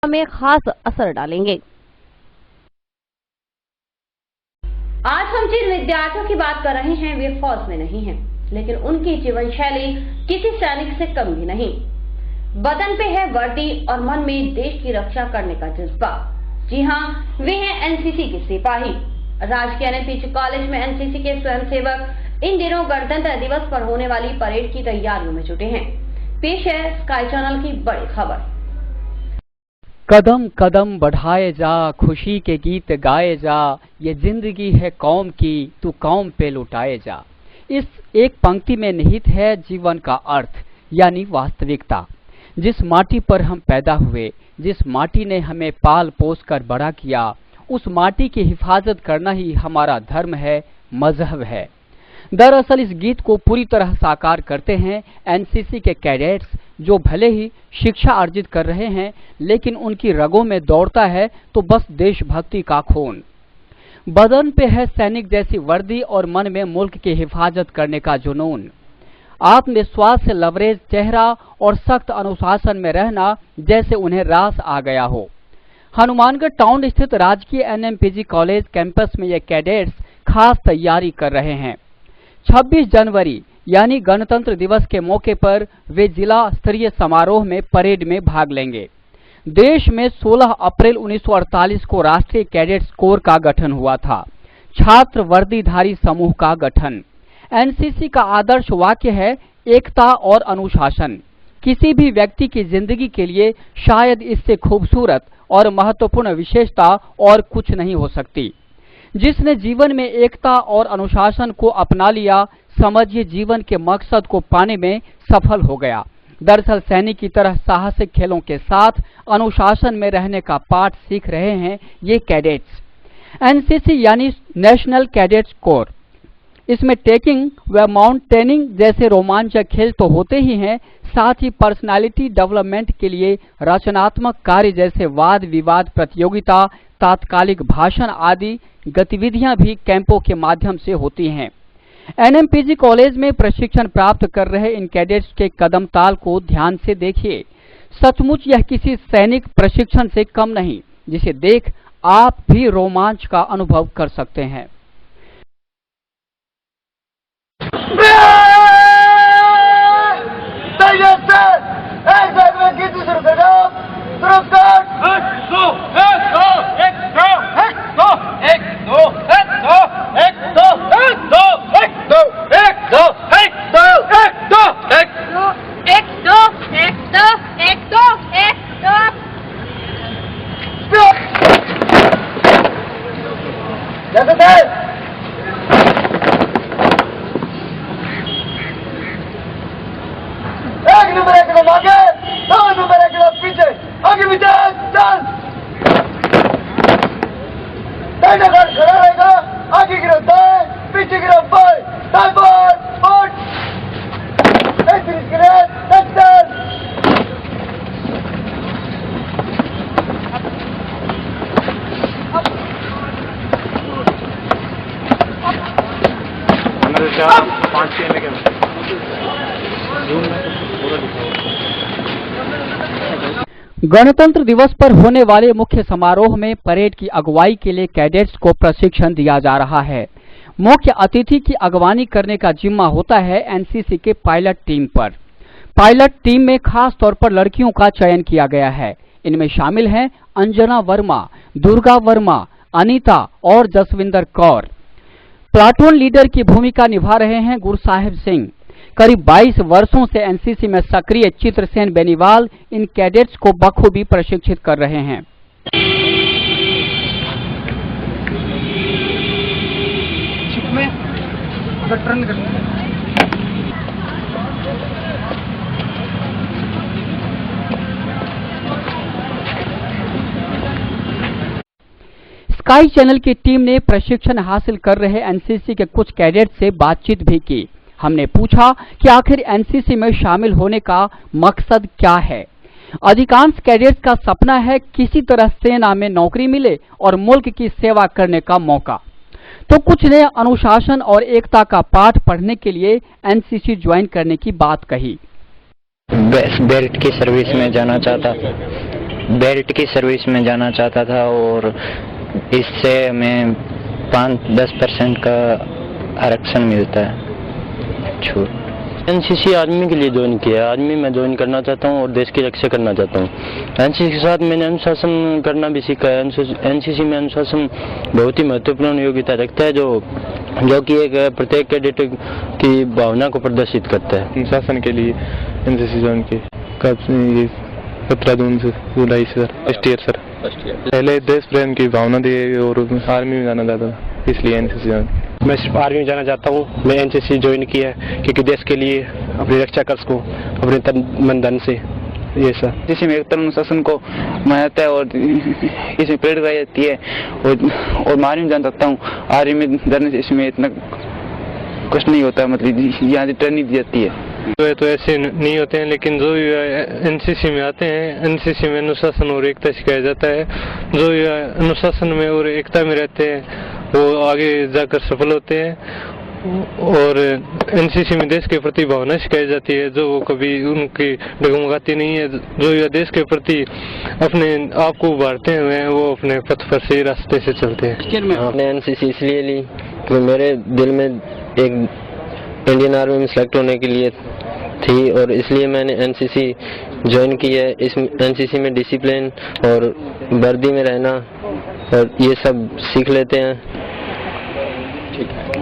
में खास असर डालेंगे। आज हम जिन विद्यार्थियों की बात कर रहे हैं वे फौज में नहीं हैं, लेकिन उनकी जीवन शैली किसी सैनिक से कम भी नहीं। बदन पे है वर्दी और मन में देश की रक्षा करने का जज्बा। जी हाँ, वे हैं एनसीसी के सिपाही। राजकीय एनएमपीजी कॉलेज में एनसीसी के स्वयंसेवक इन दिनों गणतंत्र दिवस पर होने वाली परेड की तैयारियों में जुटे हैं। पेश है स्काई चैनल की बड़ी खबर। कदम कदम बढ़ाए जा, खुशी के गीत गाए जा, ये जिंदगी है कौम की, तू कौम पे लुटाए जा। इस एक पंक्ति में निहित है जीवन का अर्थ, यानी वास्तविकता। जिस माटी पर हम पैदा हुए, जिस माटी ने हमें पाल पोस कर बड़ा किया, उस माटी की हिफाजत करना ही हमारा धर्म है, मजहब है। दरअसल इस गीत को पूरी तरह साकार करते हैं एनसीसी के कैडेट्स, जो भले ही शिक्षा अर्जित कर रहे हैं, लेकिन उनकी रगों में दौड़ता है तो बस देशभक्ति का खून। बदन पे है सैनिक जैसी वर्दी और मन में मुल्क की हिफाजत करने का जुनून। आत्मविश्वास से लबरेज चेहरा और सख्त अनुशासन में रहना जैसे उन्हें रास आ गया हो। हनुमानगढ़ टाउन स्थित राजकीय एनएमपीजी कॉलेज कैंपस में ये कैडेट्स खास तैयारी कर रहे हैं। 26 जनवरी यानी गणतंत्र दिवस के मौके पर वे जिला स्तरीय समारोह में परेड में भाग लेंगे। देश में 16 अप्रैल 1948 को राष्ट्रीय कैडेट्स कोर का गठन हुआ था, छात्र वर्दीधारी समूह का गठन। एनसीसी का आदर्श वाक्य है एकता और अनुशासन। किसी भी व्यक्ति की जिंदगी के लिए शायद इससे खूबसूरत और महत्वपूर्ण विशेषता और कुछ नहीं हो सकती। जिसने जीवन में एकता और अनुशासन को अपना लिया, समझिए जीवन के मकसद को पाने में सफल हो गया। दरअसल सैनिक की तरह साहसिक खेलों के साथ अनुशासन में रहने का पाठ सीख रहे हैं ये कैडेट्स। एनसीसी यानी नेशनल कैडेट्स कोर। इसमें ट्रेकिंग व माउंटेनिंग जैसे रोमांचक खेल तो होते ही हैं, साथ ही पर्सनालिटी डेवलपमेंट के लिए रचनात्मक कार्य जैसे वाद विवाद प्रतियोगिता, तात्कालिक भाषण आदि गतिविधियां भी कैंपों के माध्यम से होती हैं। एनएमपीजी कॉलेज में प्रशिक्षण प्राप्त कर रहे इन कैडेट्स के कदम ताल को ध्यान से देखिए। सचमुच यह किसी सैनिक प्रशिक्षण से कम नहीं, जिसे देख आप भी रोमांच का अनुभव कर सकते हैं। गणतंत्र दिवस पर होने वाले मुख्य समारोह में परेड की अगुवाई के लिए कैडेट्स को प्रशिक्षण दिया जा रहा है। मुख्य अतिथि की अगवानी करने का जिम्मा होता है एनसीसी के पायलट टीम पर। पायलट टीम में खास तौर पर लड़कियों का चयन किया गया है। इनमें शामिल हैं अंजना वर्मा, दुर्गा वर्मा, अनीता और जसविंदर कौर। प्लाटून लीडर की भूमिका निभा रहे हैं गुरसाहिब सिंह। करीब 22 वर्षों से एनसीसी में सक्रिय चित्रसेन बेनीवाल इन कैडेट्स को बखूबी प्रशिक्षित कर रहे हैं। स्काई चैनल की टीम ने प्रशिक्षण हासिल कर रहे एनसीसी के कुछ कैडेट से बातचीत भी की। हमने पूछा कि आखिर एनसीसी में शामिल होने का मकसद क्या है। अधिकांश कैडेट्स का सपना है किसी तरह सेना में नौकरी मिले और मुल्क की सेवा करने का मौका। तो कुछ ने अनुशासन और एकता का पाठ पढ़ने के लिए एनसीसी ज्वाइन करने की बात कही। बेल्ट की सर्विस में जाना चाहता था। बेल्ट की सर्विस में जाना चाहता था और इससे हमें 5-10% का आरक्षण मिलता है, छूट। एनसीसी आर्मी के लिए ज्वाइन किया है। आर्मी में ज्वाइन करना चाहता हूँ और देश की रक्षा करना चाहता हूँ। एनसीसी के साथ मैंने अनुशासन करना भी सीखा है। एनसीसी में अनुशासन बहुत ही महत्वपूर्ण योग्यता रखता है, जो कि एक प्रत्येक कैडेट की भावना को प्रदर्शित करता है। अनुशासन के लिए एनसीसी ज्वाइन की कब 17 जून से जुलाई से सर, फर्स्ट ईयर सर। पहले देश प्रेम की भावना थी और आर्मी में जाना चाहता था, इसलिए एनसीसी ज्वाइन। मैं सिर्फ आर्मी में जाना चाहता हूँ। मैं एनसीसी ज्वाइन की है क्योंकि देश के लिए अपनी रक्षा कर सकूँ अपने तन मन धन से। ये सर जिसमें एक अनुशासन को मानता है और इसमें प्रेरित कराई जाती है और मैं आर्मी में जाना चाहता हूँ। आर्मी में जाने से इसमें इतना कुछ नहीं होता, मतलब यहाँ से ट्रेनिंग दी जाती है। तो ऐसे नहीं होते हैं, लेकिन जो एनसीसी में आते हैं, एनसीसी में अनुशासन और एकता सिखाया जाता है। जो अनुशासन में और एकता में रहते हैं वो आगे जाकर सफल होते हैं और एनसीसी में देश के प्रति भावना सिखाई जाती है, जो वो कभी उनकी डगमगाती नहीं है। जो यह देश के प्रति अपने आप को उभारते हैं वो अपने पथ पर सही रास्ते से चलते हैं। मैंने एनसीसी इसलिए ली कि मेरे दिल में एक इंडियन आर्मी में सेलेक्ट होने के लिए थी और इसलिए मैंने एनसीसी ज्वाइन की है। इस एनसीसी में डिसिप्लिन और वर्दी में रहना और ये सब सीख लेते हैं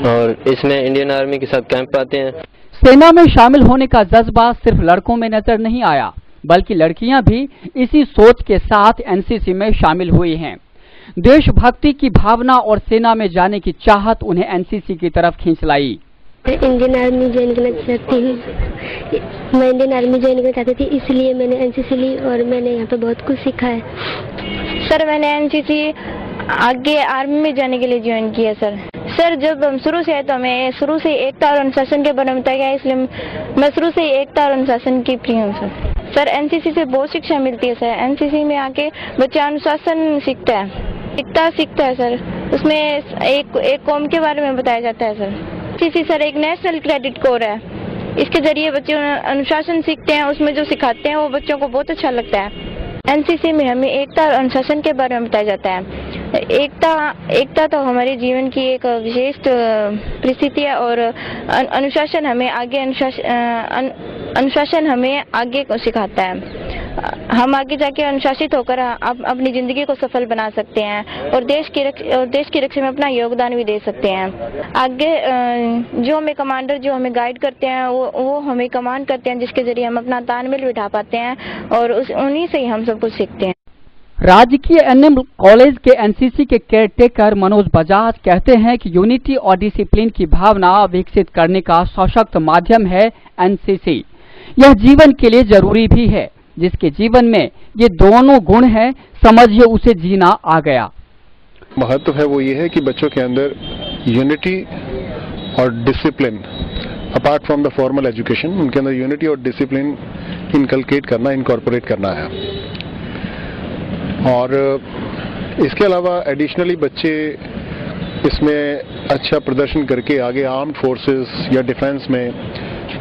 और इसमें इंडियन आर्मी के साथ कैंप आते हैं। सेना में शामिल होने का जज्बा सिर्फ लड़कों में नजर नहीं आया, बल्कि लड़कियां भी इसी सोच के साथ एनसीसी में शामिल हुई हैं। देशभक्ति की भावना और सेना में जाने की चाहत उन्हें एनसीसी की तरफ खींच लाई। मैं इंडियन आर्मी ज्वाइन करना चाहती हूँ। मैं इंडियन आर्मी ज्वाइन करना चाहती थी, इसलिए मैंने एनसीसी ली और मैंने यहाँ पे बहुत कुछ सीखा है। सर मैंने एनसीसी आगे आर्मी में जाने के लिए ज्वाइन किया सर जब हम शुरू से है तो हमें शुरू से एकता और अनुशासन के बारे में बताया गया, इसलिए मैं शुरू से एकता और अनुशासन की प्रिय हूँ सर। एनसीसी से बहुत शिक्षा मिलती है सर। एनसीसी में आके बच्चा अनुशासन सीखता है, एकता सीखता है सर। उसमें एक कौम के बारे में बताया जाता है सर। एनसीसी सर एक नेशनल क्रेडिट कोर है, इसके जरिए बच्चे अनुशासन सीखते हैं। उसमें जो सिखाते हैं वो बच्चों को बहुत अच्छा लगता है। एनसीसी में हमें एकता और अनुशासन के बारे में बताया जाता है। एकता तो हमारे जीवन की एक विशेष परिस्थिति है और अनुशासन हमें आगे को सिखाता है। हम आगे जाके अनुशासित होकर अपनी जिंदगी को सफल बना सकते हैं और देश की रक्षा में अपना योगदान भी दे सकते हैं। आगे जो हमें कमांडर जो हमें गाइड करते हैं वो हमें कमांड करते हैं, जिसके जरिए हम अपना तालमेल बिठा पाते हैं और उन्हीं से ही हम सब कुछ सीखते हैं। राजकीय एनएम कॉलेज के एनसीसी के केयरटेकर मनोज बजाज कहते हैं कि यूनिटी और डिसिप्लिन की भावना विकसित करने का सशक्त माध्यम है एनसीसी। यह जीवन के लिए जरूरी भी है। जिसके जीवन में ये दोनों गुण हैं, समझिए उसे जीना आ गया। महत्व है वो ये है कि बच्चों के अंदर यूनिटी और discipline, apart from the formal education, उनके अंदर यूनिटी और डिसिप्लिन इनकलकेट करना, इनकॉर्पोरेट करना है। और इसके अलावा एडिशनली बच्चे इसमें अच्छा प्रदर्शन करके आगे आर्म्ड फोर्सेस या डिफेंस में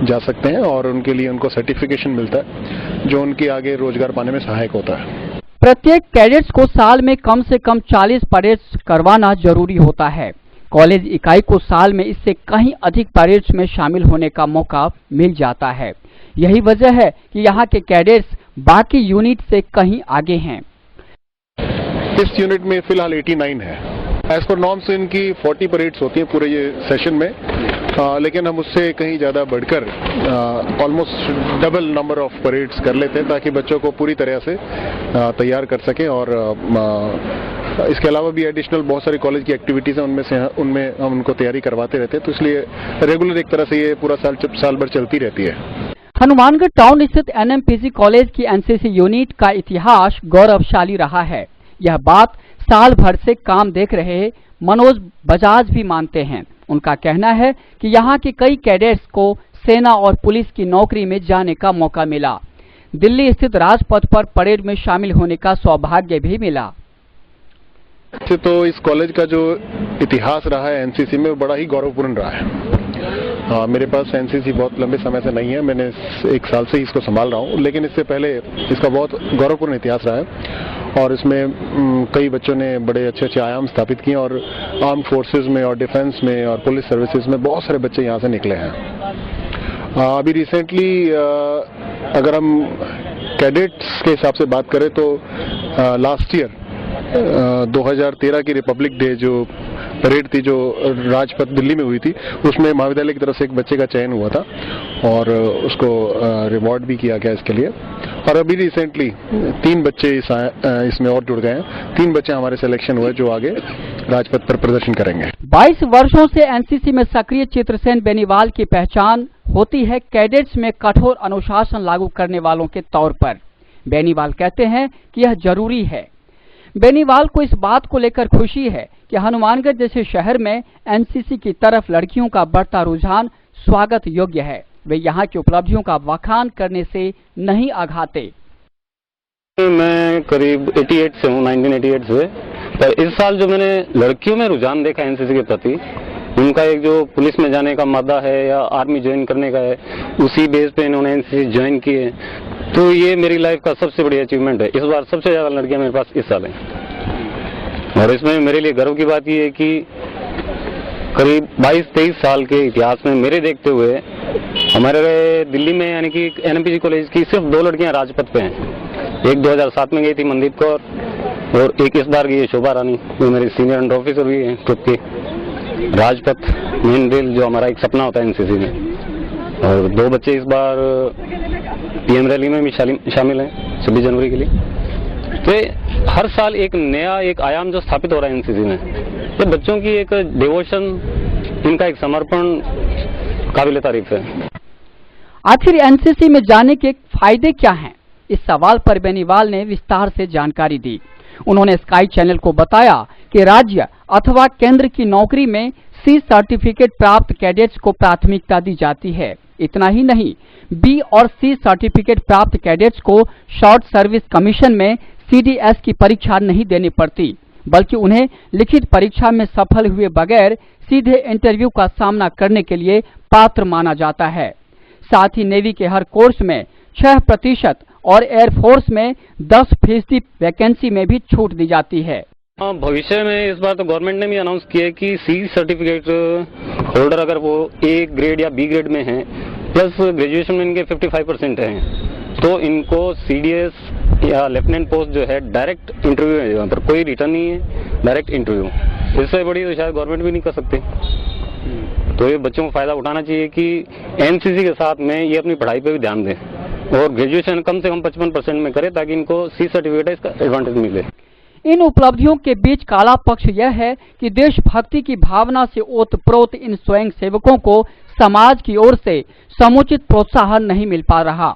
जा सकते हैं और उनके लिए उनको सर्टिफिकेशन मिलता है जो उनके आगे रोजगार पाने में सहायक होता है। प्रत्येक कैडेट्स को साल में कम से कम 40 परेड्स करवाना जरूरी होता है। कॉलेज इकाई को साल में इससे कहीं अधिक परेड्स में शामिल होने का मौका मिल जाता है। यही वजह है कि यहाँ के कैडेट्स बाकी यूनिट से कहीं आगे हैं। इस यूनिट में फिलहाल 89 है। एज पर नॉर्म्स इनकी 40 परेड्स होती हैं पूरे ये सेशन में, लेकिन हम उससे कहीं ज़्यादा बढ़कर almost double number of parades कर लेते हैं ताकि बच्चों को पूरी तरह से तैयार कर सकें। और इसके अलावा भी एडिशनल बहुत सारी कॉलेज की एक्टिविटीज़ हैं, उनमें हम उनको तैयारी करवाते रहते हैं। तो इसलिए रेगुलर एक तरह से ये पूरा साल भर चलती रहती है। हनुमानगढ़ टाउन स्थित एनएमपीसी कॉलेज की एनसीसी यूनिट का इतिहास गौरवशाली रहा है। यह बात साल भर से काम देख रहे मनोज बजाज भी मानते हैं। उनका कहना है कि यहाँ के कई कैडेट्स को सेना और पुलिस की नौकरी में जाने का मौका मिला। दिल्ली स्थित राजपथ पर परेड में शामिल होने का सौभाग्य भी मिला। तो इस कॉलेज का जो इतिहास रहा है एनसीसी में, बड़ा ही गौरवपूर्ण रहा है। मेरे पास एनसीसी बहुत लंबे समय से नहीं है, मैंने 1 साल से ही इसको संभाल रहा हूँ, लेकिन इससे पहले इसका बहुत गौरवपूर्ण इतिहास रहा है और इसमें कई बच्चों ने बड़े अच्छे अच्छे आयाम स्थापित किए और आर्म फोर्सेस में और डिफेंस में और पुलिस सर्विसेज में बहुत सारे बच्चे यहाँ से निकले हैं। अभी रिसेंटली अगर हम कैडेट्स के हिसाब से बात करें तो लास्ट ईयर 2013 की रिपब्लिक डे जो परेड थी जो राजपथ दिल्ली में हुई थी, उसमें महाविद्यालय की तरफ से एक बच्चे का चयन हुआ था और उसको रिवॉर्ड भी किया गया इसके लिए। और अभी रिसेंटली 3 बच्चे इसमें और जुड़ गए हैं, 3 बच्चे हमारे सिलेक्शन हुए जो आगे राजपथ पर प्रदर्शन करेंगे। 22 वर्षों से एनसीसी में सक्रिय चित्रसेन बेनीवाल की पहचान होती है कैडेट्स में कठोर अनुशासन लागू करने वालों के तौर पर। बेनीवाल कहते हैं कि यह जरूरी है। बेनीवाल को इस बात को लेकर खुशी है कि हनुमानगढ़ जैसे शहर में एनसीसी की तरफ लड़कियों का बढ़ता रुझान स्वागत योग्य है। वे यहाँ की उपलब्धियों का बखान करने से नहीं आघाते। मैं करीब 88 से हूँ, 1988 से। पर इस साल जो मैंने लड़कियों में रुझान देखा एनसीसी के प्रति, उनका एक जो पुलिस में जाने का मादा है या आर्मी ज्वाइन करने का है, उसी बेस पे इन्होंने एनसीसी ज्वाइन की है, तो ये मेरी लाइफ का सबसे बड़ी अचीवमेंट है। इस बार सबसे ज्यादा लड़कियां मेरे पास इस साल हैं और इसमें मेरे लिए गर्व की बात ये है कि करीब 22-23 साल के इतिहास में मेरे देखते हुए हमारे दिल्ली में यानी कि एनएमपीजी कॉलेज की सिर्फ 2 लड़कियां राजपथ पे हैं। एक 2007 में गई थी मनदीप कौर और एक इस बार गई है शोभा रानी, जो मेरी सीनियर अंडर ऑफिसर भी है ट्रुप की। राजपथ मेन ड्रिल जो हमारा एक सपना होता है एनसीसी में, और 2 बच्चे इस बार पीएम रैली में भी शामिल हैं 26 जनवरी के लिए। तो हर साल एक नया एक आयाम जो स्थापित हो रहा है एनसीसी में, तो बच्चों की एक डिवोशन, इनका एक समर्पण काबिल तारीफ है। आखिर एनसीसी में जाने के फायदे क्या हैं? इस सवाल पर बेनीवाल ने विस्तार से जानकारी दी। उन्होंने स्काई चैनल को बताया कि राज्य अथवा केंद्र की नौकरी में सी सर्टिफिकेट प्राप्त कैडेट्स को प्राथमिकता दी जाती है। इतना ही नहीं, बी और सी सर्टिफिकेट प्राप्त कैडेट्स को शॉर्ट सर्विस कमीशन में सीडीएस की परीक्षा नहीं देनी पड़ती, बल्कि उन्हें लिखित परीक्षा में सफल हुए बगैर सीधे इंटरव्यू का सामना करने के लिए पात्र माना जाता है। साथ ही नेवी के हर कोर्स में 6% और एयरफोर्स में 10% वैकेंसी में भी छूट दी जाती है। भविष्य में इस बार तो गवर्नमेंट ने भी अनाउंस किया है कि सी सर्टिफिकेट होल्डर अगर वो ए ग्रेड या बी ग्रेड में है प्लस ग्रेजुएशन में इनके 55% हैं, तो इनको सीडीएस या लेफ्टिनेंट पोस्ट जो है डायरेक्ट इंटरव्यू है, यहाँ पर कोई रिटर्न नहीं है, डायरेक्ट इंटरव्यू। इससे बड़ी तो शायद गवर्नमेंट भी नहीं कर सकते। तो ये बच्चों को फायदा उठाना चाहिए कि एनसीसी के साथ में ये अपनी पढ़ाई पे भी ध्यान दें और ग्रेजुएशन कम से कम 55% में करें, ताकि इनको सी सर्टिफिकेट है इसका एडवांटेज मिले। इन उपलब्धियों के बीच काला पक्ष यह है कि देशभक्ति की भावना से ओतप्रोत इन स्वयं सेवकों को समाज की ओर से समुचित प्रोत्साहन नहीं मिल पा रहा।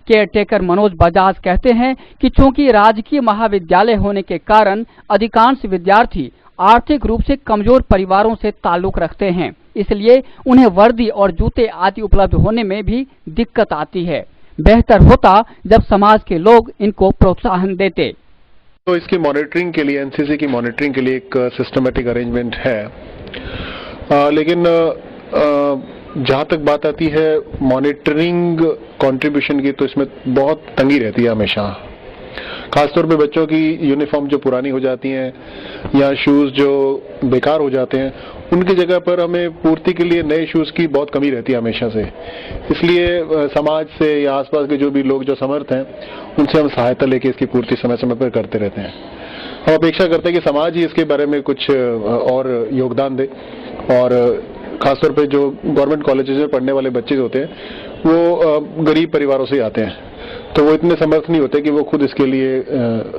केयरटेकर मनोज बजाज कहते हैं कि चूंकि राजकीय महाविद्यालय होने के कारण अधिकांश विद्यार्थी आर्थिक रूप से कमजोर परिवारों से ताल्लुक रखते हैं, इसलिए उन्हें वर्दी और जूते आदि उपलब्ध होने में भी दिक्कत आती है। बेहतर होता जब समाज के लोग इनको प्रोत्साहन देते। तो इसकी मॉनिटरिंग के लिए, एनसीसी की मॉनिटरिंग के लिए एक सिस्टमेटिक अरेंजमेंट है, लेकिन जहां तक बात आती है मॉनिटरिंग कंट्रीब्यूशन की, तो इसमें बहुत तंगी रहती है हमेशा। खासतौर पे बच्चों की यूनिफॉर्म जो पुरानी हो जाती हैं या शूज जो बेकार हो जाते हैं, उनकी जगह पर हमें पूर्ति के लिए नए शूज की बहुत कमी रहती है हमेशा से। इसलिए समाज से या आसपास के जो भी लोग जो समर्थ हैं, उनसे हम सहायता लेके इसकी पूर्ति समय समय पर करते रहते हैं। हम अपेक्षा करते हैं कि समाज ही इसके बारे में कुछ और योगदान दे, और खासतौर पे जो गवर्नमेंट कॉलेजेस में पढ़ने वाले बच्चे होते हैं वो गरीब परिवारों से आते हैं, तो वो इतने समर्थ नहीं होते कि वो खुद इसके लिए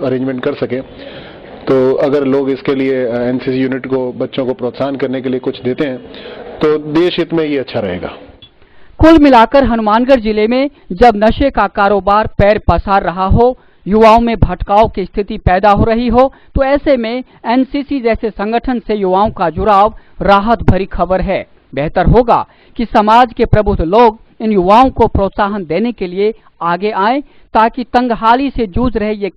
अरेंजमेंट कर सके। तो अगर लोग इसके लिए एनसीसी यूनिट को, बच्चों को प्रोत्साहन करने के लिए कुछ देते हैं, तो देश हित में ये अच्छा रहेगा। कुल मिलाकर हनुमानगढ़ जिले में जब नशे का कारोबार पैर पसार रहा हो, युवाओं में भटकाव की स्थिति पैदा हो रही हो, तो ऐसे में एनसीसी जैसे संगठन से युवाओं का जुड़ाव राहत भरी खबर है। बेहतर होगा कि समाज के प्रबुद्ध लोग इन युवाओं को प्रोत्साहन देने के लिए आगे आएं, ताकि तंगहाली से जूझ रहे ये